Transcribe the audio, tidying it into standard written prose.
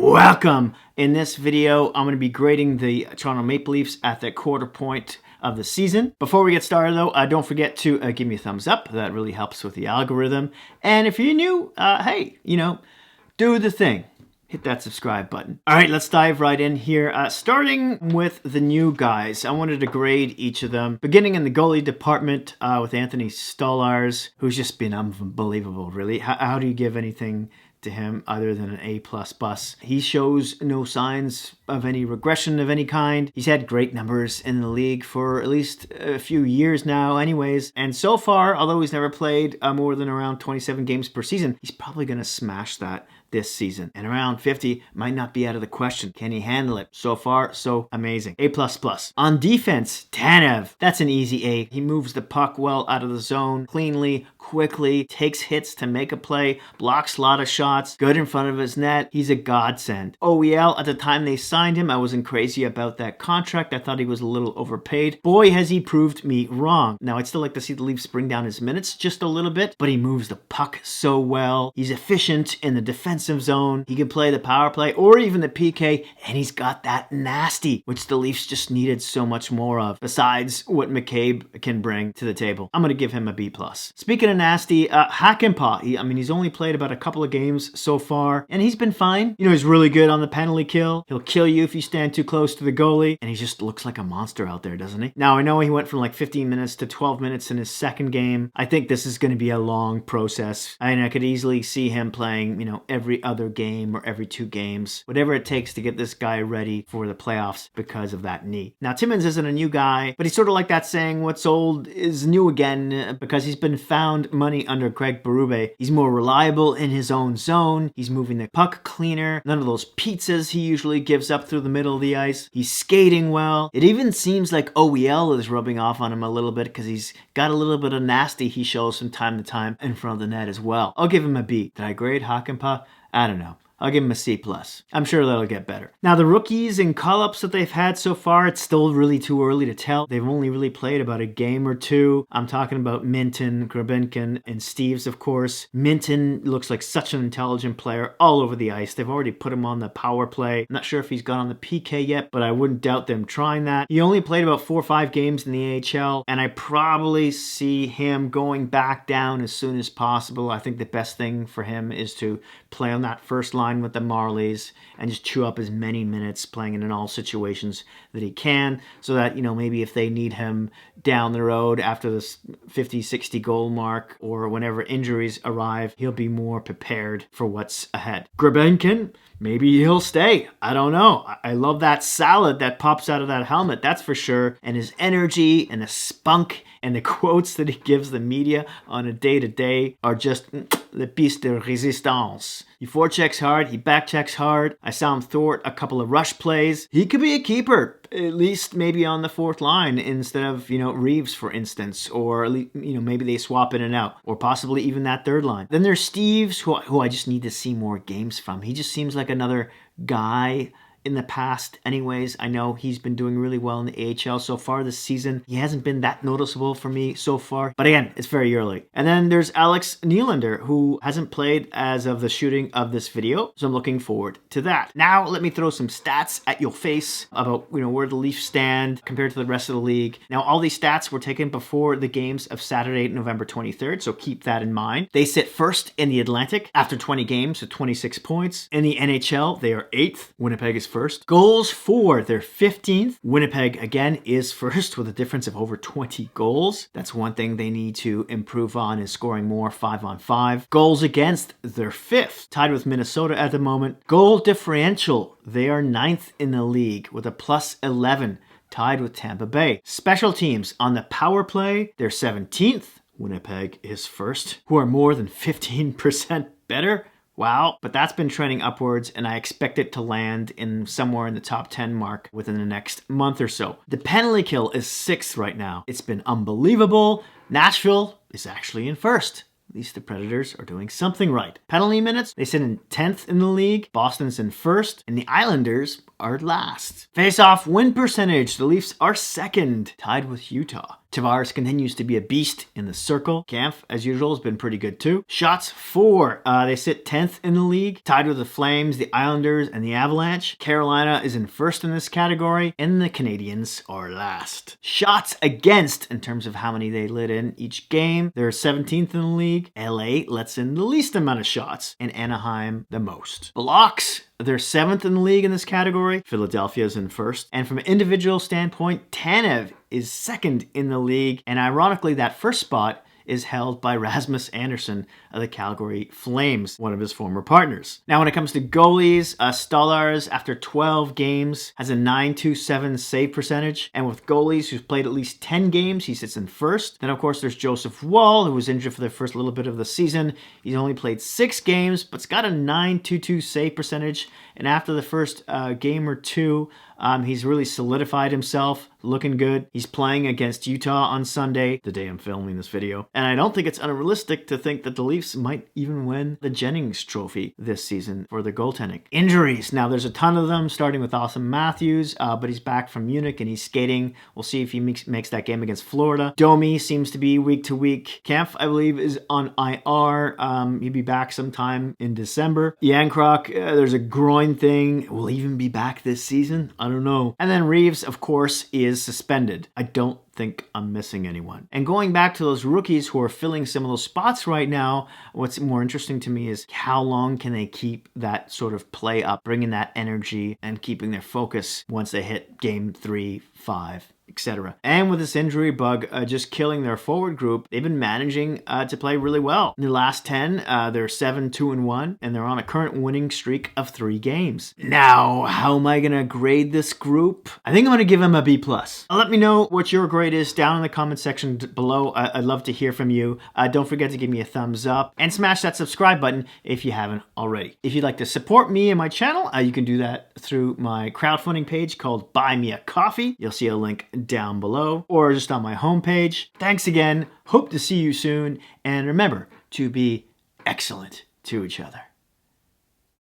Welcome! In this video, I'm going to be grading the Toronto Maple Leafs at the quarter point of the season. Before we get started though, don't forget to give me a thumbs up. That really helps with the algorithm. And if you're new, hey, do the thing. Hit that subscribe button. All right, let's dive right in here. Starting with the new guys, I wanted to grade each of them. Beginning in the goalie department with Anthony Stolarz, who's just been unbelievable, really. How do you give anything to him other than an A++? He shows no signs of any regression of any kind. He's had great numbers in the league for at least a few years now anyways. And so far, although he's never played more than around 27 games per season, he's probably going to smash that this season. And around 50 might not be out of the question. Can he handle it? So far, so amazing. A++. On defense, Tanev. That's an easy A. He moves the puck well out of the zone, cleanly, quickly, takes hits to make a play, blocks a lot of shots, good in front of his net. He's a godsend. OEL, at the time they signed him, I wasn't crazy about that contract. I thought he was a little overpaid. Boy, has he proved me wrong. Now, I'd still like to see the Leafs bring down his minutes just a little bit, but he moves the puck so well. He's efficient in the defensive zone. He can play the power play or even the PK, and he's got that nasty, which the Leafs just needed so much more of, besides what McCabe can bring to the table. I'm going to give him a B+. Speaking of nasty, Archambault, he's only played about a couple of games so far, and he's been fine. He's really good on the penalty kill. He'll kill you if you stand too close to the goalie, and he just looks like a monster out there, doesn't he? Now, I know he went from like 15 minutes to 12 minutes in his second game. I think this is going to be a long process. I could easily see him playing, every other game or every 2 games, whatever it takes to get this guy ready for the playoffs because of that knee. Now, Timmins isn't a new guy, but he's sort of like that saying, what's old is new again, because he's been found money under Craig Berube. He's more reliable in his own zone. He's moving the puck cleaner. None of those pizzas he usually gives up through the middle of the ice. He's skating well. It even seems like OEL is rubbing off on him a little bit because he's got a little bit of nasty he shows from time to time in front of the net as well. I'll give him a B. Did I grade Hakanpää? I don't know. I'll give him a C+. I'm sure that'll get better. Now, the rookies and call-ups that they've had so far, it's still really too early to tell. They've only really played about a game or 2. I'm talking about Minten, Grabenkin, and Steves, of course. Minten looks like such an intelligent player all over the ice. They've already put him on the power play. I'm not sure if he's got on the PK yet, but I wouldn't doubt them trying that. He only played about 4 or 5 games in the AHL, and I probably see him going back down as soon as possible. I think the best thing for him is to play on that first line with the Marlies and just chew up as many minutes playing in all situations that he can, so that maybe if they need him down the road after this 50-60 goal mark or whenever injuries arrive, he'll be more prepared for what's ahead. Grabenkin, maybe he'll stay. I don't know. I love that salad that pops out of that helmet, that's for sure. And his energy and the spunk and the quotes that he gives the media on a day-to-day are just le piece de résistance. He forechecks hard, he backchecks hard. I saw him thwart a couple of rush plays. He could be a keeper, at least maybe on the 4th line instead of, Reeves, for instance, or, maybe they swap in and out, or possibly even that 3rd line. Then there's Steves, who I just need to see more games from. He just seems like another guy in the past anyways. I know he's been doing really well in the AHL so far this season. He hasn't been that noticeable for me so far, but again, it's very early. And then there's Alex Nylander, who hasn't played as of the shooting of this video, so I'm looking forward to that. Now, let me throw some stats at your face about, where the Leafs stand compared to the rest of the league. Now, all these stats were taken before the games of Saturday, November 23rd, so keep that in mind. They sit first in the Atlantic after 20 games with 26 points. In the NHL, they are 8th. Winnipeg is first. Goals for, they're 15th. Winnipeg, again, is first with a difference of over 20 goals. That's one thing they need to improve on, is scoring more 5-on-5. Goals against, they're 5th, tied with Minnesota at the moment. Goal differential, they are 9th in the league with a +11, tied with Tampa Bay. Special teams, on the power play, they're 17th. Winnipeg is first, who are more than 15% better. Wow, but that's been trending upwards, and I expect it to land in somewhere in the top 10 mark within the next month or so. The penalty kill is 6th right now. It's been unbelievable. Nashville is actually in first. At least the Predators are doing something right. Penalty minutes, they sit in 10th in the league. Boston's in first, and the Islanders are last. Face-off win percentage, the Leafs are second, tied with Utah. Tavares continues to be a beast in the circle. Kampf, as usual, has been pretty good too. Shots for, they sit 10th in the league, tied with the Flames, the Islanders, and the Avalanche. Carolina is in first in this category, and the Canadiens are last. Shots against, in terms of how many they let in each game, they're 17th in the league. LA lets in the least amount of shots, and Anaheim the most. Blocks, they're 7th in the league in this category. Philadelphia is in first. And from an individual standpoint, Tanev is 2nd in the league. And ironically, that first spot is held by Rasmus Andersson of the Calgary Flames, one of his former partners. Now, when it comes to goalies, Stolarz, after 12 games, has a .927 save percentage. And with goalies who've played at least 10 games, he sits in first. Then, of course, there's Joseph Woll, who was injured for the first little bit of the season. He's only played 6 games, but's got a .922 save percentage. And after the first game or two, he's really solidified himself, looking good. He's playing against Utah on Sunday, the day I'm filming this video. And I don't think it's unrealistic to think that the Leafs might even win the Jennings Trophy this season for their goaltending. Injuries. Now, there's a ton of them, starting with Auston Matthews, but he's back from Munich and he's skating. We'll see if he makes that game against Florida. Domi seems to be week to week. Kampf, I believe, is on IR. He'll be back sometime in December. Yankrock, there's a groin thing. Will he even be back this season? I don't know. And then Reeves, of course, is suspended. I don't think I'm missing anyone. And going back to those rookies who are filling some of those spots right now, what's more interesting to me is how long can they keep that sort of play up, bringing that energy and keeping their focus once they hit game 3, 5, etc. And with this injury bug just killing their forward group, they've been managing to play really well. In the last 10, they're 7-2-1, and they're on a current winning streak of 3 games. Now, how am I going to grade this group? I think I'm going to give them a B+. Let me know what your grade is down in the comment section below. I'd love to hear from you. Don't forget to give me a thumbs up and smash that subscribe button if you haven't already. If you'd like to support me and my channel, you can do that through my crowdfunding page called Buy Me a Coffee. You'll see a link down below or just on my homepage. Thanks again. Hope to see you soon. And remember to be excellent to each other.